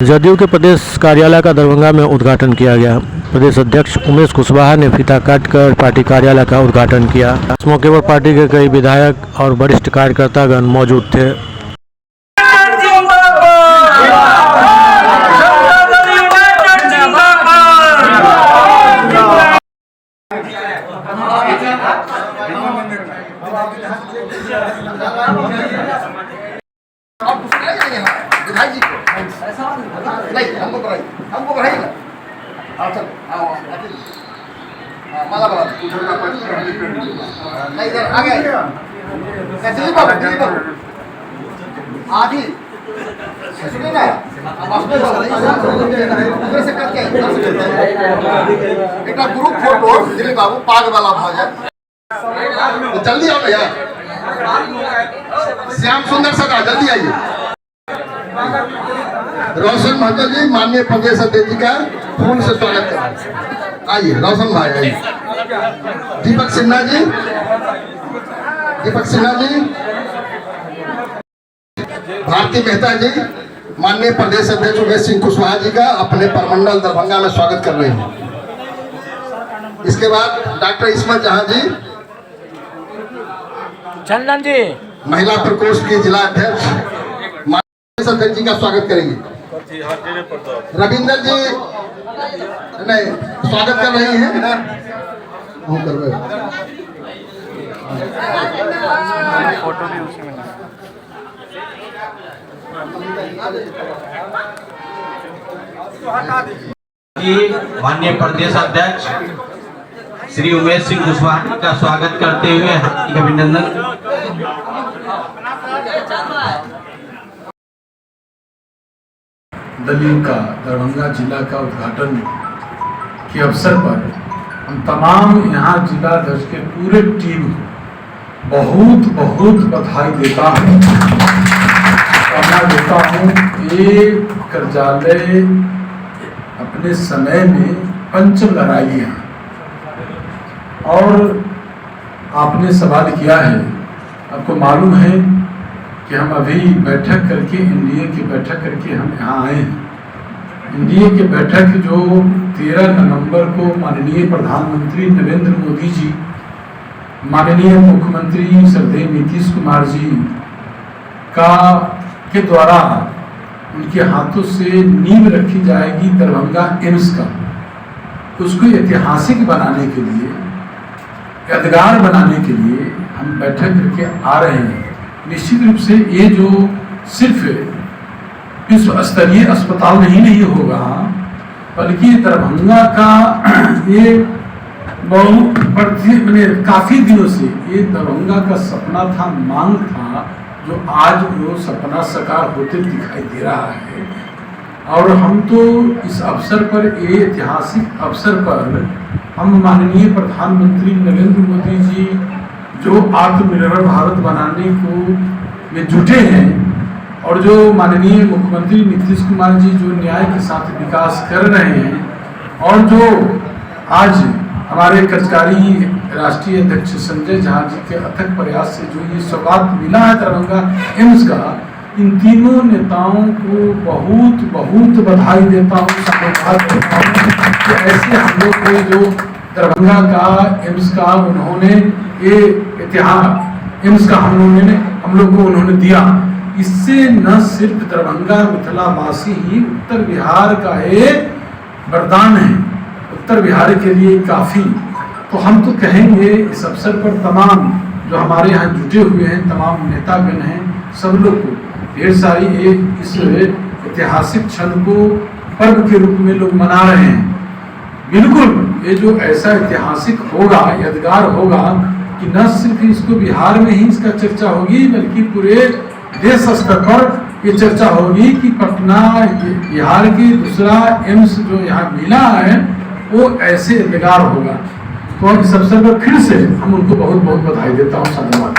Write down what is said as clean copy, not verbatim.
जदयू के प्रदेश कार्यालय का दरभंगा में उद्घाटन किया गया। प्रदेश अध्यक्ष उमेश कुशवाहा ने फीता काटकर पार्टी कार्यालय का उद्घाटन किया। इस मौके पर पार्टी के कई विधायक और वरिष्ठ कार्यकर्तागण मौजूद थे। हमको बढ़ाइएगा। माला बड़ा नहीं इधर आगे आधी सुनिए ना उधर से करके एक ग्रुप फोटो दिलीप बाबू पाग वाला भाव जाए तो जल्दी आओ भैया। श्याम सुंदर सरकार जल्दी आइए। रोशन महतो जी माननीय प्रदेश अध्यक्ष जी का फूल से स्वागत करें। आइए रोशन भाई आइए। दीपक सिन्हा जी भारती मेहता जी माननीय प्रदेश अध्यक्ष उमेश सिंह कुशवाहा जी का अपने प्रमंडल दरभंगा में स्वागत कर रहे हैं। इसके बाद डॉक्टर इस्मत जहां जी चंदन जी महिला प्रकोष्ठ के जिला अध्यक्ष माननीय अध्यक्ष जी का स्वागत करेंगे। रविंदर जी नहीं स्वागत कर रही हैं। फोटो भी उसमें माननीय प्रदेश अध्यक्ष श्री उमेश सिंह कुशवाहा का स्वागत करते हुए हार्दिक अभिनंदन। दलियों का दरभंगा जिला का उद्घाटन के अवसर पर हम तमाम यहाँ जिला अध्यक्ष के पूरे टीम को बहुत बहुत बधाई देता हूँ। कहना देता हूँ ये कार्यालय अपने समय में पंचम लड़ाई है और आपने सवाल किया है। आपको मालूम है कि हम अभी बैठक करके एनडीए की बैठक करके हम यहाँ आए हैं। एनडीए की बैठक जो 13 नवंबर को माननीय प्रधानमंत्री नरेंद्र मोदी जी, माननीय मुख्यमंत्री श्रद्धेय नीतीश कुमार जी के द्वारा उनके हाथों से नींव रखी जाएगी दरभंगा एम्स का। उसको ऐतिहासिक बनाने के लिए, यादगार बनाने के लिए हम बैठक करके आ रहे हैं। निश्चित रूप से ये जो सिर्फ विश्व स्तरीय अस्पताल नहीं होगा, बल्कि दरभंगा का ये काफी दिनों से ये दरभंगा का सपना था, मांग था, जो आज वो सपना साकार होते दिखाई दे रहा है। और हम तो इस अवसर पर, ये ऐतिहासिक अवसर पर हम माननीय प्रधानमंत्री नरेंद्र मोदी जी जो आत्मनिर्भर भारत बनाने को में जुटे हैं और जो माननीय मुख्यमंत्री नीतीश कुमार जी जो न्याय के साथ विकास कर रहे हैं और जो आज हमारे कार्यकारी राष्ट्रीय अध्यक्ष संजय झा जी के अथक प्रयास से जो ये सौगात मिला है दरभंगा एम्स का, इन तीनों नेताओं को बहुत बहुत बधाई देता हूँ, साधुवाद देता हूँ कि ऐसे हम लोग को जो दरभंगा का एम्स का उन्होंने ये इतिहास एम्स का हम लोग को उन्होंने दिया। इससे न सिर्फ दरभंगा मिथिलावासी ही, उत्तर बिहार का एक वरदान है, उत्तर बिहार के लिए काफी। तो हम तो कहेंगे इस अवसर पर तमाम जो हमारे यहाँ जुटे हुए हैं, तमाम नेतागण हैं, सब लोग को ढेर सारी इस ऐतिहासिक क्षण को पर्व के रूप में लोग मना रहे हैं। बिल्कुल ये जो ऐसा ऐतिहासिक होगा, यादगार होगा कि न सिर्फ इसको बिहार में ही इसका चर्चा होगी, बल्कि पूरे देश स्तर पर ये चर्चा होगी कि पटना बिहार की दूसरा एम्स जो यहाँ मिला है वो ऐसे यादगार होगा। तो इस अवसर पर फिर से हम उनको बहुत बहुत बधाई देता हूँ, धन्यवाद।